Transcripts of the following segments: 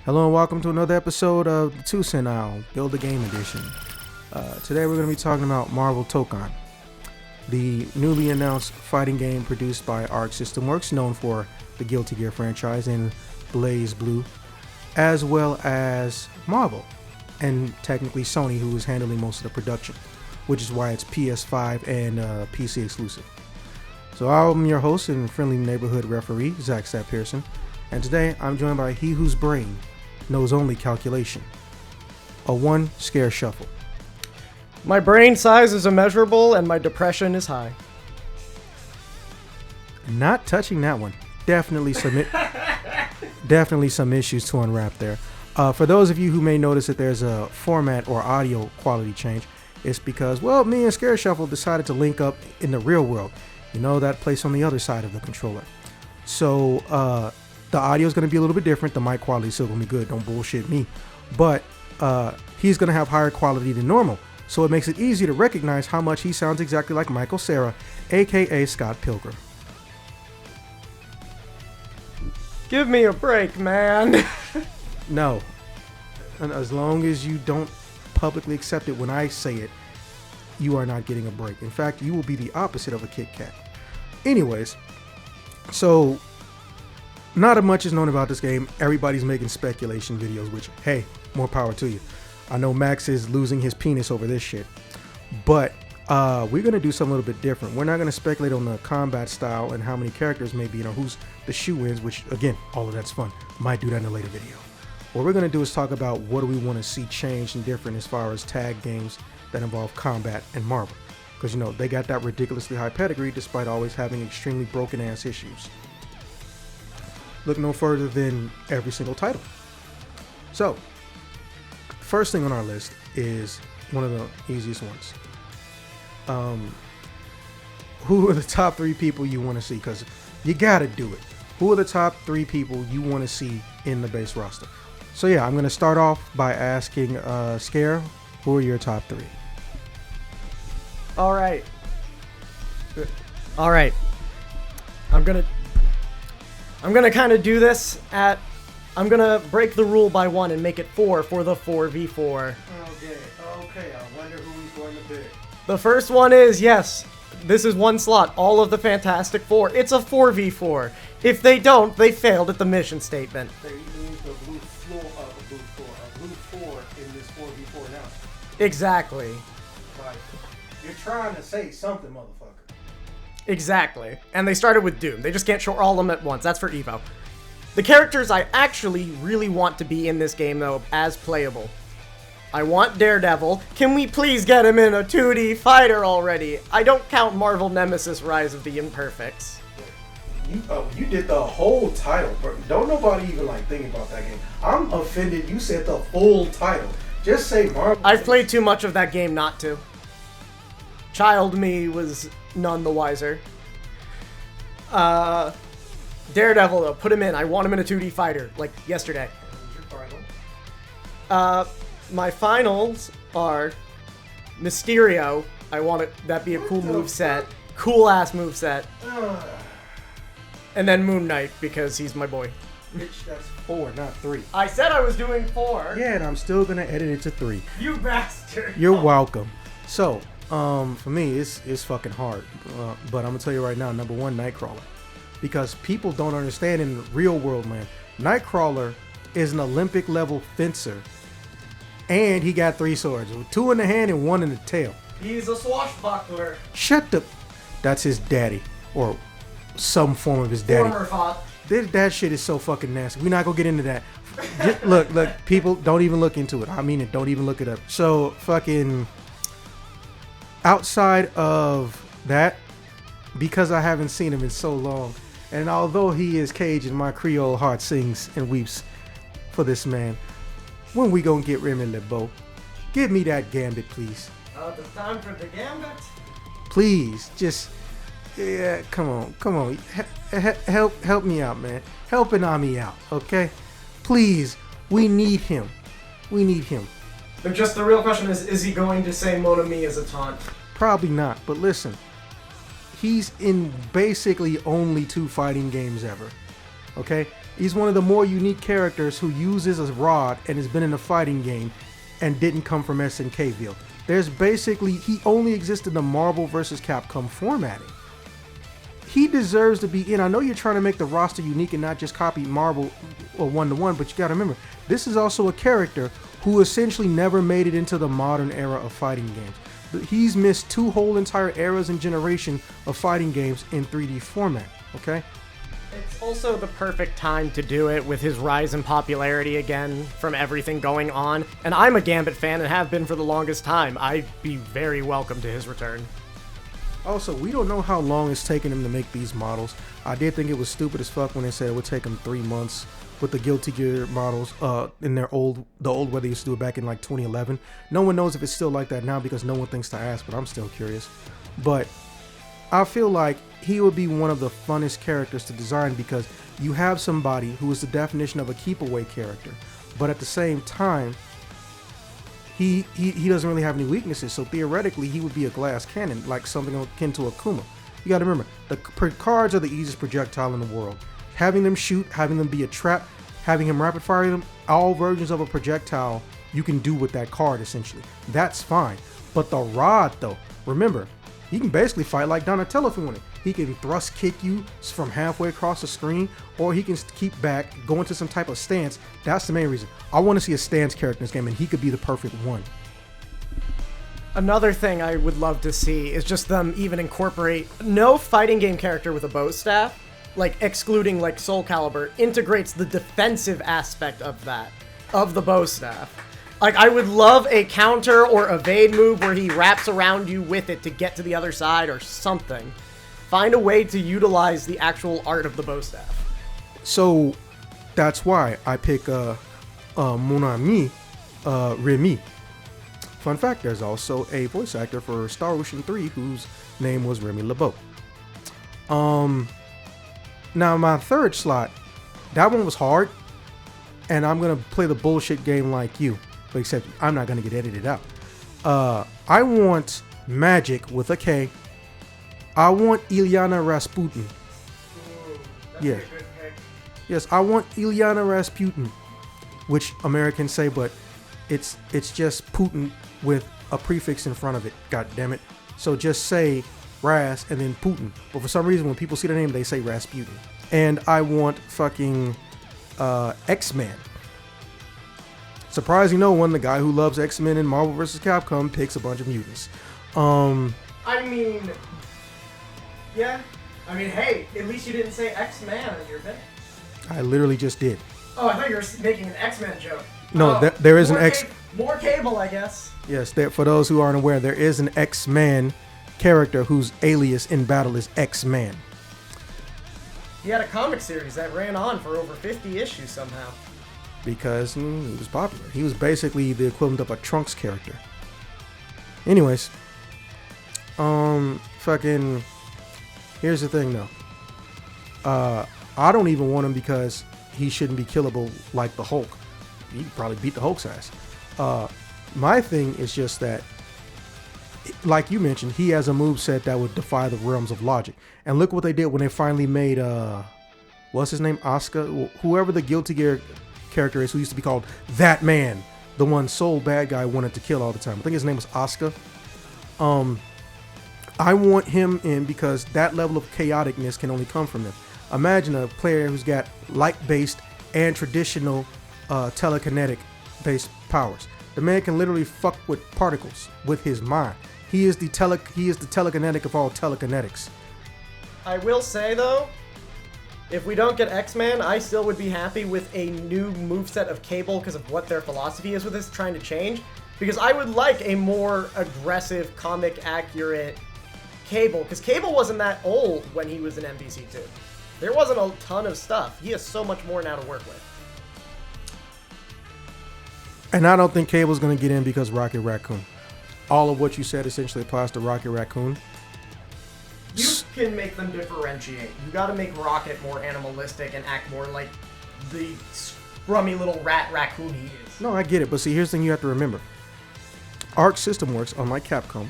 Hello and welcome to another episode of the Two Cent Owl, Build a Game Edition. Today we're going to be talking about Marvel Tokon, the newly announced fighting game produced by Arc System Works, known for the Guilty Gear franchise and Blaze Blue, as well as Marvel, and technically Sony, who is handling most of the production, which is why it's PS5 and PC exclusive. So I'm your host and friendly neighborhood referee, Zach Pearson, and today I'm joined by he whose brain knows only calculation, a one scare shuffle. My brain size is immeasurable and my depression is high. Not touching that one. Definitely some issues to unwrap there. For those of you who may notice that there's a format or audio quality change, it's because, well, me and Scare Shuffle decided to link up in the real world. You know, that place on the other side of the controller. So, the audio is going to be a little bit different. The mic quality is still going to be good. Don't bullshit me. But he's going to have higher quality than normal. So it makes it easy to recognize how much he sounds exactly like Michael Cera, a.k.a. Scott Pilgrim. Give me a break, man. No. And as long as you don't publicly accept it when I say it, you are not getting a break. In fact, you will be the opposite of a Kit Kat. Anyways, so not much is known about this game. Everybody's making speculation videos, which, hey, more power to you. I know Max is losing his penis over this shit. But we're going to do something a little bit different. We're not going to speculate on the combat style and how many characters maybe, who's the shoe-ins, which, again, all of that's fun. Might do that in a later video. What we're going to do is talk about what do we want to see changed and different as far as tag games that involve combat and Marvel. Because, they got that ridiculously high pedigree despite always having extremely broken-ass issues. Look no further than every single title. So, first thing on our list is one of the easiest ones. Who are the top 3 people you want to see? Because you got to do it. Who are the top 3 people you want to see in the base roster? So yeah, I'm going to start off by asking Scare, who are your top 3? All right. I'm gonna kind of do this I'm gonna break the rule by 1 and make it 4 for the 4v4. Okay, I wonder who he's going to pick. The first one is, yes, this is one slot, all of the Fantastic Four. It's a 4v4. If they don't, they failed at the mission statement. They use the blue 4 in this 4v4 now. Exactly. Like, you're trying to say something, motherfucker. Exactly. And they started with Doom. They just can't show all of them at once. That's for Evo. The characters I actually really want to be in this game, though, as playable. I want Daredevil. Can we please get him in a 2D fighter already? I don't count Marvel Nemesis Rise of the Imperfects. You did the whole title, bro. Don't nobody even think about that game. I'm offended you said the full title. Just say Marvel. I've played too much of that game not to. Child me was none the wiser. Daredevil, though, put him in. I want him in a 2D fighter, like yesterday. My finals are Mysterio. I want that be a cool moveset. Cool ass moveset. And then Moon Knight, because he's my boy. Bitch, that's 4, not 3. I said I was doing 4. Yeah, and I'm still gonna edit it to 3. You bastard. You're welcome. So, for me, it's fucking hard. But I'm gonna tell you right now, number 1, Nightcrawler. Because people don't understand in the real world, man. Nightcrawler is an Olympic level fencer. And he got 3 swords. 2 in the hand and 1 in the tail. He's a swashbuckler. Shut the... That's his daddy. Or some form of his daddy. Former father. That shit is so fucking nasty. We're not gonna get into that. Look, people, don't even look into it. I mean it, don't even look it up. So, fucking... Outside of that, because I haven't seen him in so long, and although he is Cajun, my Creole heart sings and weeps for this man. When we gonna get Remy LeBeau? Give me that gambit, please. It's time for the gambit? Please, just, yeah, come on. Help me out, man. Help an army out, okay? Please, we need him. But just the real question is he going to say Mon Ami as a taunt? Probably not, but listen. He's in basically only 2 fighting games ever. Okay, he's one of the more unique characters who uses a rod and has been in a fighting game and didn't come from SNKville. There's basically, he only exists in the Marvel vs. Capcom formatting. He deserves to be in. I know you're trying to make the roster unique and not just copy Marvel or one-to-one, but you got to remember, this is also a character who essentially never made it into the modern era of fighting games. He's missed 2 whole entire eras and generation of fighting games in 3D format, okay? It's also the perfect time to do it with his rise in popularity again from everything going on. And I'm a Gambit fan and have been for the longest time. I'd be very welcome to his return. Also, we don't know how long it's taken him to make these models. I did think it was stupid as fuck when they said it would take him 3 months with the Guilty Gear models in their old way they used to do it back in like 2011. No one knows if it's still like that now because no one thinks to ask, but I'm still curious. But I feel like he would be one of the funnest characters to design because you have somebody who is the definition of a keep away character, but at the same time, he doesn't really have any weaknesses, so theoretically he would be a glass cannon, like something akin to Akuma. You gotta remember, the cards are the easiest projectile in the world. Having them shoot, having them be a trap, having him rapid fire them, all versions of a projectile you can do with that card essentially. That's fine. But the rod though, remember, he can basically fight like Donatello if he wanted. He can thrust kick you from halfway across the screen, or he can keep back, go into some type of stance. That's the main reason. I want to see a stance character in this game, and he could be the perfect one. Another thing I would love to see is just them even incorporate no fighting game character with a bow staff, like excluding like Soul Calibur, integrates the defensive aspect of that, of the bow staff. Like, I would love a counter or evade move where he wraps around you with it to get to the other side or something. Find a way to utilize the actual art of the bow staff. So that's why I pick Mon Ami Remy. Fun fact, there's also a voice actor for Star Ocean 3 whose name was Remy LeBeau. Now my third slot, that one was hard, and I'm gonna play the bullshit game like you, but except I'm not gonna get edited out. I want Magic with a K. I want Ilyana Rasputin. Ooh, Yeah. a good pick. Yes, I want Ilyana Rasputin, which Americans say, but it's just Putin with a prefix in front of it. God damn it! So just say Ras and then Putin. But for some reason, when people see the name, they say Rasputin. And I want fucking X-Man. Surprising no one, the guy who loves X-Men and Marvel vs. Capcom picks a bunch of mutants. I mean, yeah. I mean, hey, at least you didn't say X-Man in your pick. I literally just did. Oh, I thought you were making an X-Men joke. No, Oh, there is an more X. More Cable, I guess. Yes, for those who aren't aware, there is an X-Man character whose alias in battle is X-Man. He had a comic series that ran on for over 50 issues somehow. Because he was popular. He was basically the equivalent of a Trunks character. Anyways, fucking, here's the thing though. I don't even want him because he shouldn't be killable like the Hulk. He could probably beat the Hulk's ass. My thing is just that, like you mentioned, he has a moveset that would defy the realms of logic. And look what they did when they finally made, what's his name? Asuka? Whoever the Guilty Gear character is who used to be called That Man. The one Soul bad guy wanted to kill all the time. I think his name was Asuka. I want him in because that level of chaoticness can only come from him. Imagine a player who's got light-based and traditional telekinetic-based powers. The man can literally fuck with particles with his mind. He is the telekinetic of all telekinetics. I will say though, if we don't get X-Man, I still would be happy with a new moveset of Cable because of what their philosophy is with this, trying to change. Because I would like a more aggressive, comic-accurate Cable, because Cable wasn't that old when he was in MVC2. There wasn't a ton of stuff. He has so much more now to work with. And I don't think Cable's going to get in because Rocket Raccoon. All of what you said essentially applies to Rocket Raccoon. You can make them differentiate. You gotta make Rocket more animalistic and act more like the scrummy little rat raccoon he is. No, I get it, but see, here's the thing you have to remember. Arc System Works, unlike Capcom,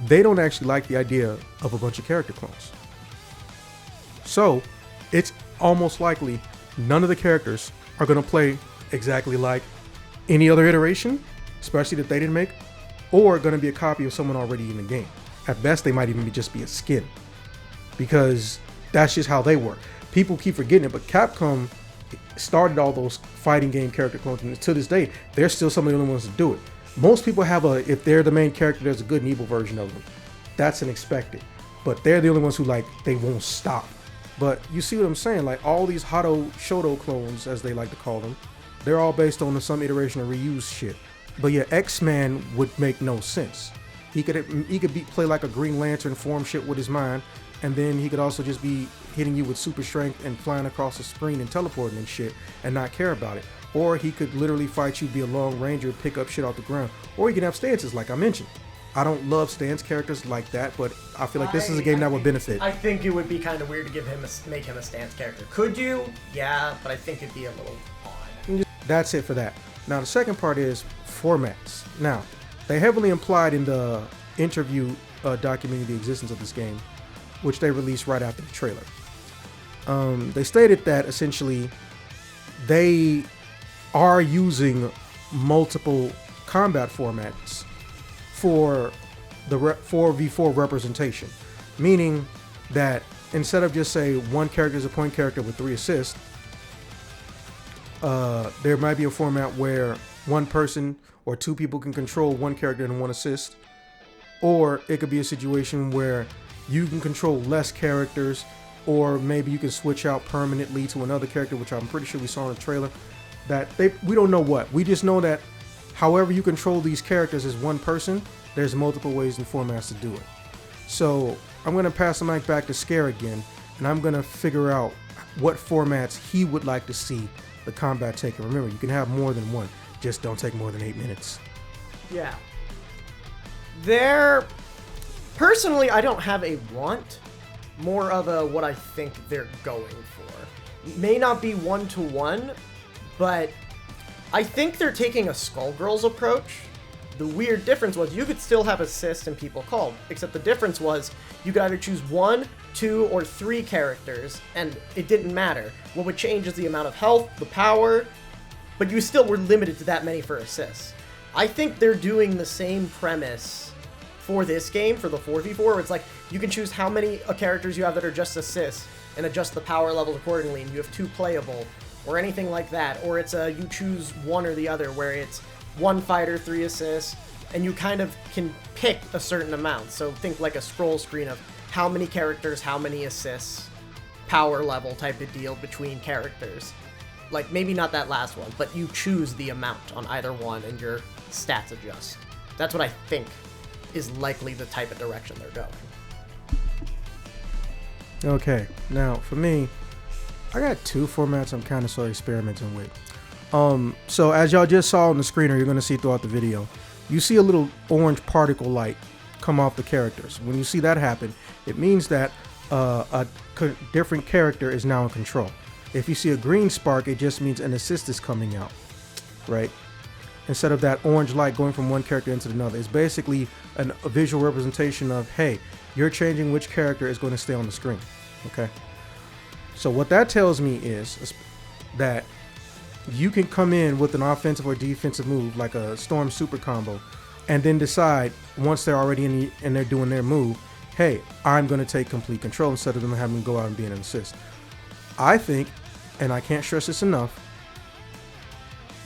they don't actually like the idea of a bunch of character clones. So, it's almost likely none of the characters are going to play exactly like any other iteration, especially that they didn't make, or going to be a copy of someone already in the game. At best, they might even just be a skin, because that's just how they work. People keep forgetting it, but Capcom started all those fighting game character clones, and to this day, they're still some of the only ones to do it. Most people have if they're the main character, there's a good and evil version of them. That's an expected. But they're the only ones who, like, they won't stop. But you see what I'm saying? Like, all these Hado Shoto clones, as they like to call them, they're all based on some iteration of reused shit. But yeah, X-Man would make no sense. He could play like a Green Lantern form shit with his mind, and then he could also just be hitting you with super strength and flying across the screen and teleporting and shit and not care about it. Or he could literally fight you, be a long ranger, pick up shit off the ground. Or he can have stances like I mentioned. I don't love stance characters like that, but I feel like this is a game that would benefit. I think it would be kind of weird to make him a stance character. Could you? Yeah, but I think it'd be a little odd. That's it for that. Now the second part is formats. Now, they heavily implied in the interview documenting the existence of this game, which they released right after the trailer. They stated that essentially they are using multiple combat formats for the 4v4 representation, meaning that instead of just say one character is a point character with 3 assists, there might be a format where one person or 2 people can control one character and 1 assist, or it could be a situation where you can control less characters, or maybe you can switch out permanently to another character, which I'm pretty sure we saw in the trailer. We don't know what. We just know that however you control these characters as one person, there's multiple ways and formats to do it. So I'm going to pass the mic back to Scare again, and I'm going to figure out what formats he would like to see the combat take. And remember, you can have more than one. Just don't take more than 8 minutes. Yeah. Personally, I don't have a want, more of a what I think they're going for. May not be one-to-one, but I think they're taking a Skullgirls approach. The weird difference was you could still have assist and people called, except the difference was you could either choose 1, 2, or 3 characters, and it didn't matter. What would change is the amount of health, the power, but you still were limited to that many for assists. I think they're doing the same premise for this game, for the 4v4, where it's like you can choose how many characters you have that are just assists and adjust the power levels accordingly, and you have 2 playable, or anything like that. Or it's you choose one or the other, where it's 1 fighter, 3 assists, and you kind of can pick a certain amount. So think like a scroll screen of how many characters, how many assists, power level type of deal between characters. Like, maybe not that last one, but you choose the amount on either one and your stats adjust. That's what I think is likely the type of direction they're going. Okay, now for me, I got 2 formats I'm kind of sort of experimenting with. So as y'all just saw on the screen, or you're going to see throughout the video, you see a little orange particle light come off the characters. When you see that happen, it means that a different character is now in control. If you see a green spark, it just means an assist is coming out, right? Instead of that orange light going from one character into another. It's basically a visual representation of, hey, you're changing which character is going to stay on the screen, okay? So what that tells me is that you can come in with an offensive or defensive move like a Storm Super combo, and then decide once they're already and they're doing their move, hey, I'm going to take complete control instead of them having to go out and be an assist. I think, and I can't stress this enough,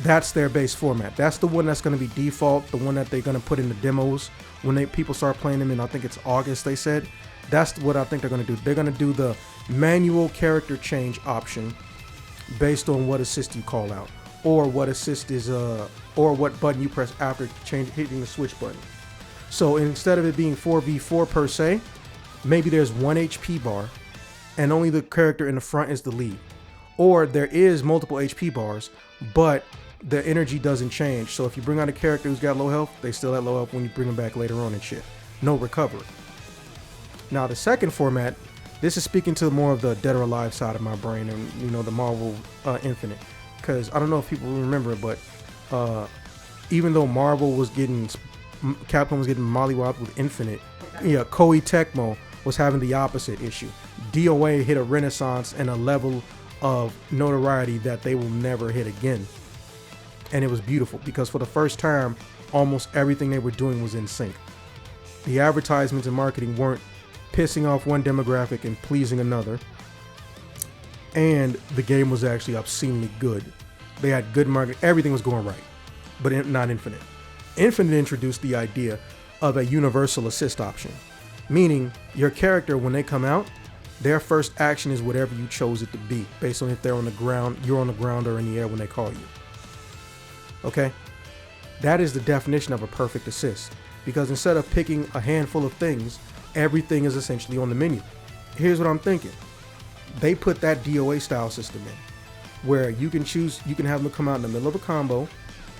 that's their base format. That's the one that's going to be default, the one that they're going to put in the demos when people start playing them in, I think it's August, they said. That's what I think they're going to do. They're going to do the manual character change option based on what assist you call out, or what assist is, or what button you press after hitting the switch button. So instead of it being 4v4 per se, maybe there's 1 HP bar and only the character in the front is the lead. Or there is multiple HP bars, but the energy doesn't change. So if you bring out a character who's got low health, they still at low health when you bring them back later on and shit. No recovery. Now the second format, this is speaking to more of the Dead or Alive side of my brain, and you know, the Marvel Infinite. Because I don't know if people remember, but even though Capcom was getting mollywopped with Infinite, yeah, Koei Tecmo was having the opposite issue. DOA hit a renaissance and a level of notoriety that they will never hit again. And it was beautiful because for the first time, almost everything they were doing was in sync. The advertisements and marketing weren't pissing off one demographic and pleasing another. And the game was actually obscenely good. They had good marketing. Everything was going right, but not Infinite. Infinite introduced the idea of a universal assist option, meaning your character, when they come out, their first action is whatever you chose it to be, based on if they're on the ground, you're on the ground, or in the air when they call you. Okay? That is the definition of a perfect assist, because instead of picking a handful of things, everything is essentially on the menu. Here's what I'm thinking. They put that DOA style system in, where you can choose, you can have them come out in the middle of a combo,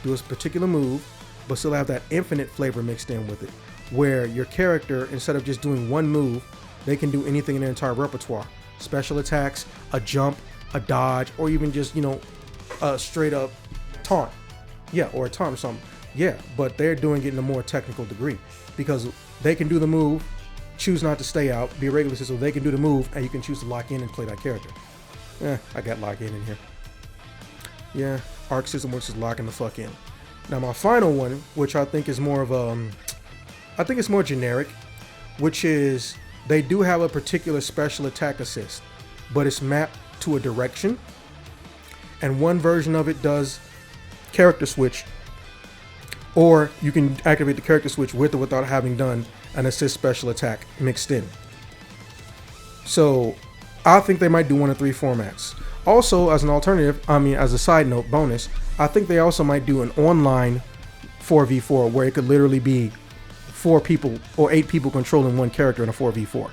do a particular move, but still have that infinite flavor mixed in with it, where your character, instead of just doing one move, they can do anything in their entire repertoire. Special attacks, a jump, a dodge, or even just, a straight up taunt. Yeah, or a taunt or something. Yeah, but they're doing it in a more technical degree because they can do the move, choose not to stay out, be a regular assist, so they can do the move, and you can choose to lock in and play that character. I got lock in here. Yeah, Arc system works is locking the fuck in. Now my final one, which I think is more of I think it's more generic, which is they do have a particular special attack assist, but it's mapped to a direction, and one version of it does character switch, or you can activate the character switch with or without having done an assist special attack mixed in. So I think they might do one of three formats. Also, as an alternative, as a side note bonus, I think they also might do an online 4v4 where it could literally be 4 people or 8 people controlling one character in a 4v4.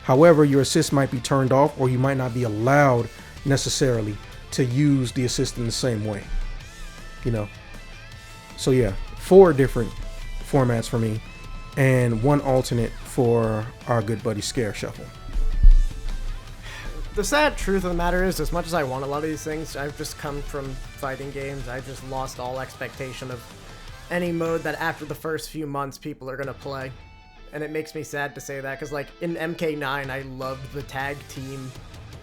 However, your assist might be turned off, or you might not be allowed necessarily to use the assist in the same way. So yeah, 4 different formats for me, and one alternate for our good buddy Scare Shuffle. The sad truth of the matter is, as much as I want a lot of these things, I've just come from fighting games. I've just lost all expectation of any mode that after the first few months people are going to play. And it makes me sad to say that, because like in MK9 I loved the tag team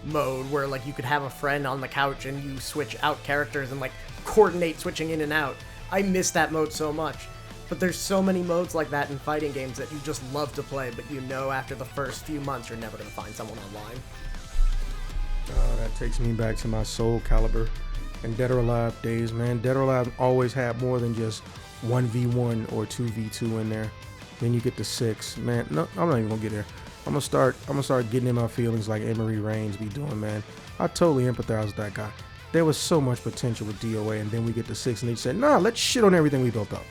mode where like you could have a friend on the couch and you switch out characters and like coordinate switching in and out. I miss that mode so much. But there's so many modes like that in fighting games that you just love to play, but after the first few months you're never going to find someone online. That takes me back to my Soul Calibur and Dead or Alive days, man. Dead or Alive always had more than just 1v1 or 2v2 in there. Then you get to 6. Man, no, I'm not even gonna get there. I'm gonna start getting in my feelings like Emery Reigns be doing, man. I totally empathize with that guy. There was so much potential with DOA, and then we get to 6 and they said, nah, let's shit on everything we built up.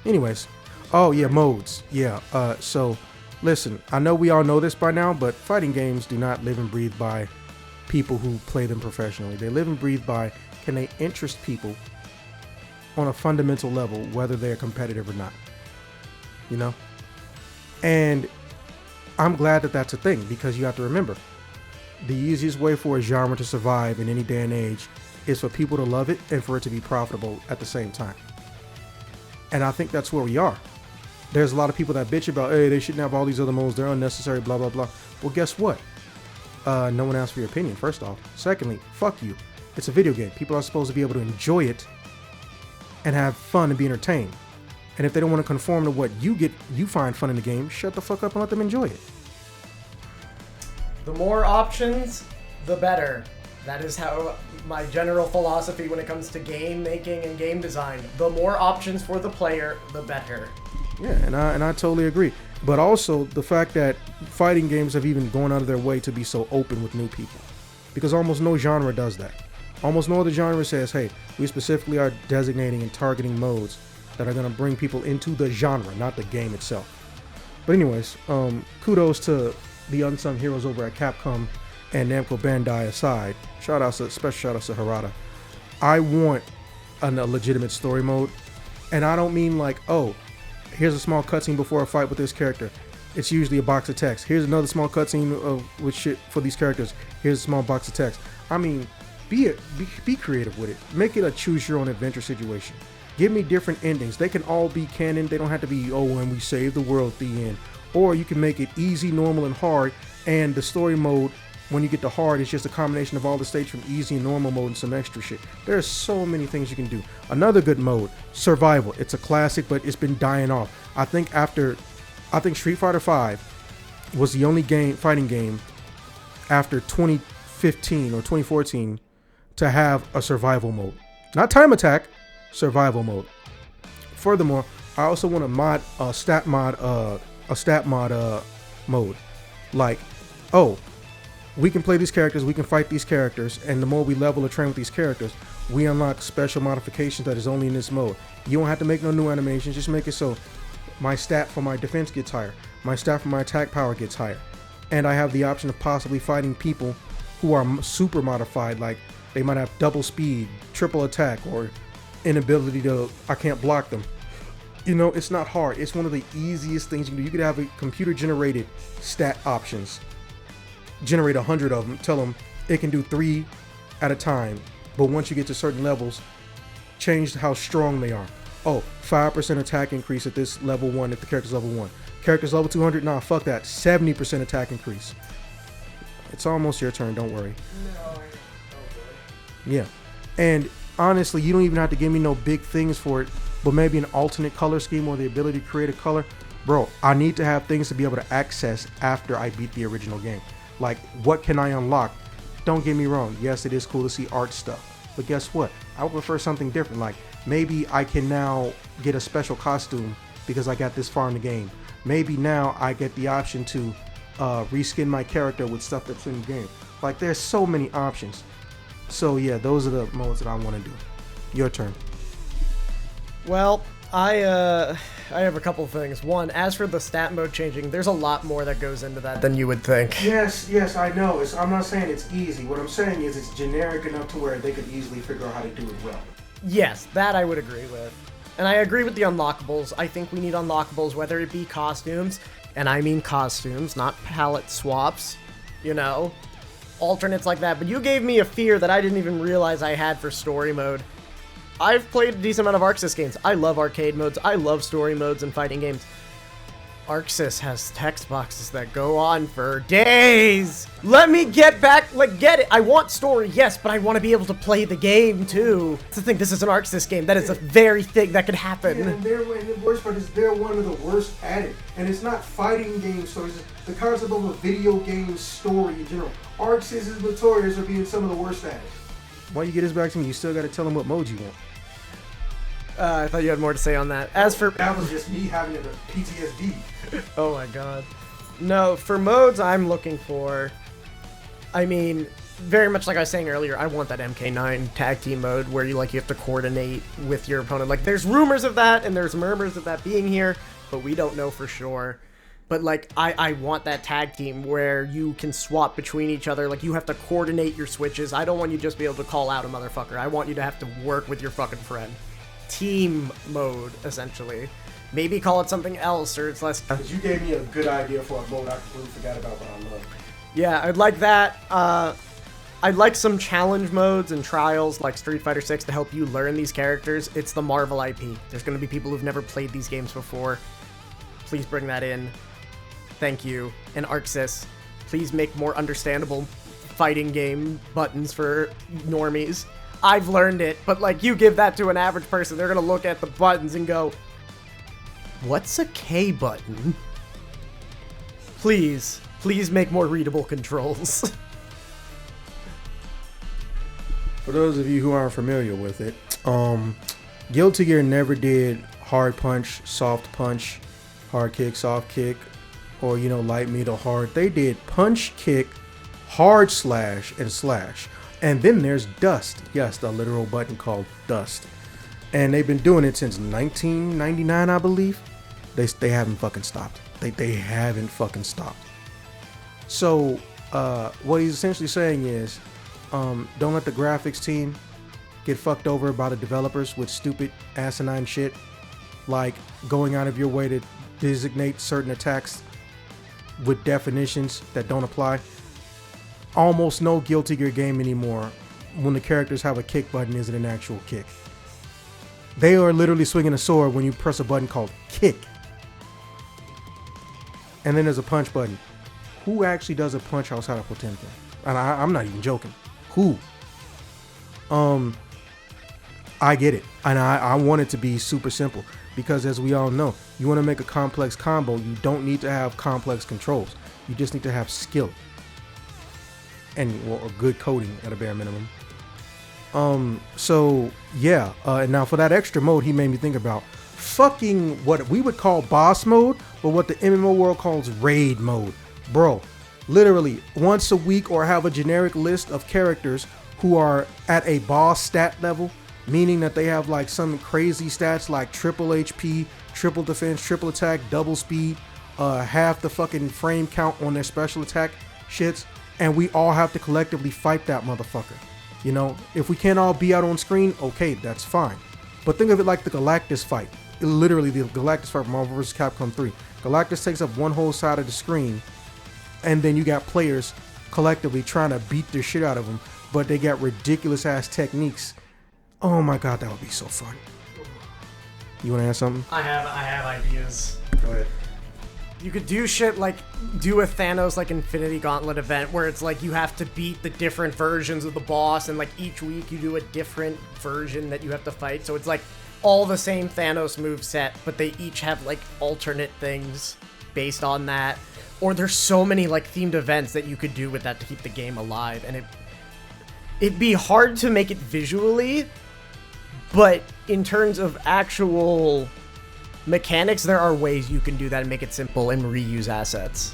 Anyways, oh yeah, modes. Yeah, so listen, I know we all know this by now, but fighting games do not live and breathe by people who play them professionally. They live and breathe by, can they interest people on a fundamental level, whether they're competitive or not, and I'm glad that that's a thing, because you have to remember, the easiest way for a genre to survive in any day and age is for people to love it and for it to be profitable at the same time. And I think that's where we are. There's a lot of people that bitch about, hey, they shouldn't have all these other modes, they're unnecessary, blah blah blah. Well, guess what? No one asked for your opinion, first off. Secondly, fuck you. It's a video game. People are supposed to be able to enjoy it and have fun and be entertained. And if they don't want to conform to what you find fun in the game, shut the fuck up and let them enjoy it. The more options, the better. That is how my general philosophy when it comes to game making and game design. The more options for the player, the better. Yeah, and I totally agree. But also the fact that fighting games have even gone out of their way to be so open with new people, because almost no genre does that. Almost no other genre says, hey, we specifically are designating and targeting modes that are going to bring people into the genre, not the game itself. But anyways, kudos to the unsung heroes over at Capcom and Namco Bandai aside. Special shout outs to Harada. I want a legitimate story mode, and I don't mean like, oh, here's a small cutscene before a fight with this character. It's usually a box of text. Here's another small cutscene with shit for these characters. Here's a small box of text. I mean, be creative with it. Make it a choose your own adventure situation. Give me different endings. They can all be canon. They don't have to be, oh, when we save the world at the end. Or you can make it easy, normal, and hard, and the story mode when you get to hard, it's just a combination of all the states from easy and normal mode and some extra shit. There's so many things you can do. Another good mode, survival. It's a classic, but it's been dying off. I think Street Fighter V was the only fighting game after 2015 or 2014 to have a survival mode. Not time attack, survival mode. Furthermore, I also want a stat mod mode. Like, oh, we can play these characters, we can fight these characters, and the more we level or train with these characters, we unlock special modifications that is only in this mode. You don't have to make no new animations, just make it so my stat for my defense gets higher, my stat for my attack power gets higher, and I have the option of possibly fighting people who are super modified, like they might have double speed, triple attack, or inability to, I can't block them. You know, it's not hard. It's one of the easiest things you can do. You could have a computer generated stat options. Generate 100 of them. Tell them it can do 3 at a time. But once you get to certain levels, change how strong they are. Oh, 5% attack increase at this level 1 if the character's level 1. Character's level 200, nah, fuck that. 70% attack increase. It's almost your turn, don't worry. No. Yeah. And honestly, you don't even have to give me no big things for it, but maybe an alternate color scheme or the ability to create a color. Bro, I need to have things to be able to access after I beat the original game. Like, what can I unlock? Don't get me wrong. Yes, it is cool to see art stuff. But guess what? I would prefer something different. Like, maybe I can now get a special costume because I got this far in the game. Maybe now I get the option to reskin my character with stuff that's in the game. Like, there's so many options. So yeah, those are the modes that I want to do. Your turn. Well, I have a couple things. One, as for the stat mode changing, there's a lot more that goes into that than you would think. Yes, I know. I'm not saying it's easy. What I'm saying is it's generic enough to where they could easily figure out how to do it well. Yes, that I would agree with. And I agree with the unlockables. I think we need unlockables, whether it be costumes, and I mean costumes, not palette swaps, you know, alternates like that. But you gave me a fear that I didn't even realize I had for story mode. I've played a decent amount of ArcSys games. I love arcade modes. I love story modes and fighting games. ArcSys has text boxes that go on for days. Let me get back, get it. I want story, yes, but I want to be able to play the game too. That's the thing, this is an ArcSys game. That is a very thing that could happen. Yeah, and the worst part is they're one of the worst at it. And it's not fighting game stories. The concept of a video game story in general. ArcSys is notorious for being some of the worst at it. Why you get this back to me? You still got to tell them what mode you want. I thought you had more to say on that. As for that was just me having a PTSD. Oh my god. No, for modes I'm looking for, I mean, very much like I was saying earlier, I want that MK9 tag team mode where you have to coordinate with your opponent. Like, there's rumors of that and there's murmurs of that being here, but we don't know for sure. But I want that tag team where you can swap between each other. Like, you have to coordinate your switches. I don't want you to just be able to call out a motherfucker. I want you to have to work with your fucking friend. Team mode, essentially. Maybe call it something else, or it's less. Because you gave me a good idea for a mode I completely forgot about, but I love. Yeah, I'd like that. I'd like some challenge modes and trials like Street Fighter 6 to help you learn these characters. It's the Marvel IP. There's going to be people who've never played these games before. Please bring that in. Thank you. And ArcSys, please make more understandable fighting game buttons for normies. I've learned it, but you give that to an average person, they're gonna look at the buttons and go, what's a K button? Please make more readable controls. For those of you who aren't familiar with it, Guilty Gear never did hard punch, soft punch, hard kick, soft kick, or light, medium, hard. They did punch, kick, hard slash, and slash. And then there's dust. Yes, the literal button called dust. And they've been doing it since 1999, I believe. They haven't fucking stopped. They haven't fucking stopped. So what he's essentially saying is, don't let the graphics team get fucked over by the developers with stupid asinine shit, like going out of your way to designate certain attacks with definitions that don't apply. Almost no Guilty Gear game anymore when the characters have a kick button isn't an actual kick. They are literally swinging a sword when you press a button called kick. And then there's a punch button. Who actually does a punch outside of Potemkin? and I'm not even joking. Who? I get it, and I want it to be super simple because, as we all know, you want to make a complex combo. You don't need to have complex controls. You just need to have skill and a good coding at a bare minimum. So yeah, and now for that extra mode, he made me think about fucking what we would call boss mode, but what the MMO world calls raid mode. Bro, literally once a week, or have a generic list of characters who are at a boss stat level, meaning that they have like some crazy stats like triple HP, triple defense, triple attack, double speed, half the fucking frame count on their special attack shits, and we all have to collectively fight that motherfucker. You know, if we can't all be out on screen, okay, that's fine. But think of it like the Galactus fight. Literally, the Galactus fight from Marvel vs. Capcom 3. Galactus takes up one whole side of the screen, and then you got players collectively trying to beat the shit out of him, but they got ridiculous ass techniques. Oh my god, that would be so fun. You want to add something? I have ideas. Go ahead. You could do shit like do a Thanos like Infinity Gauntlet event where it's like you have to beat the different versions of the boss, and like each week you do a different version that you have to fight. So it's like all the same Thanos moveset, but they each have like alternate things based on that. Or there's so many like themed events that you could do with that to keep the game alive, and it'd be hard to make it visually, but in terms of actual mechanics, there are ways you can do that and make it simple and reuse assets.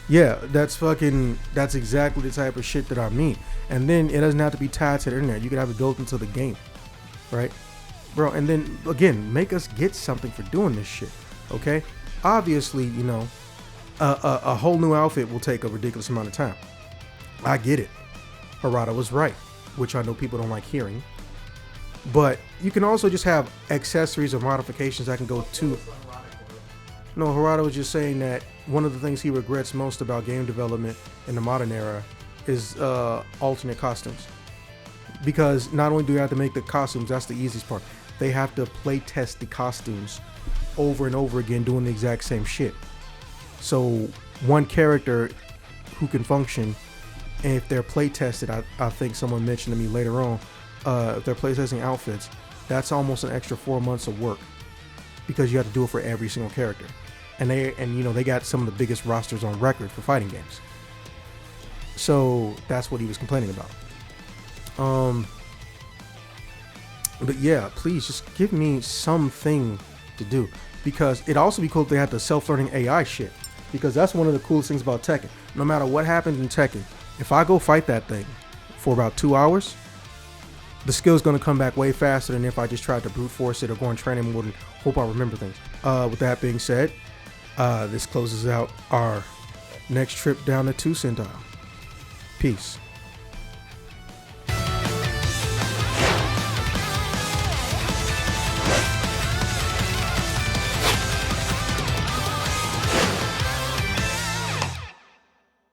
Yeah, that's exactly the type of shit that I mean. And then it doesn't have to be tied to the internet. You can have it built into the game, right? Bro, and then, again, make us get something for doing this shit, okay? Obviously, you know, a whole new outfit will take a ridiculous amount of time. I get it. Harada was right, which I know people don't like hearing. But you can also just have accessories or modifications that can go to... No, Harada was just saying that one of the things he regrets most about game development in the modern era is alternate costumes. Because not only do you have to make the costumes, that's the easiest part. They have to play test the costumes over and over again doing the exact same shit. So one character who can function, and if they're play tested, I think someone mentioned to me later on, if they're play testing outfits, that's almost an extra 4 months of work because you have to do it for every single character. And they got some of the biggest rosters on record for fighting games. So that's what he was complaining about. But yeah, please just give me something to do, because it'd also be cool if they had the self-learning AI shit, because that's one of the coolest things about Tekken. No matter what happens in Tekken, if I go fight that thing for about 2 hours, the skill's going to come back way faster than if I just tried to brute force it or go in training mode and hope I remember things. With that being said, this closes out our next trip down the 2 centile. Peace.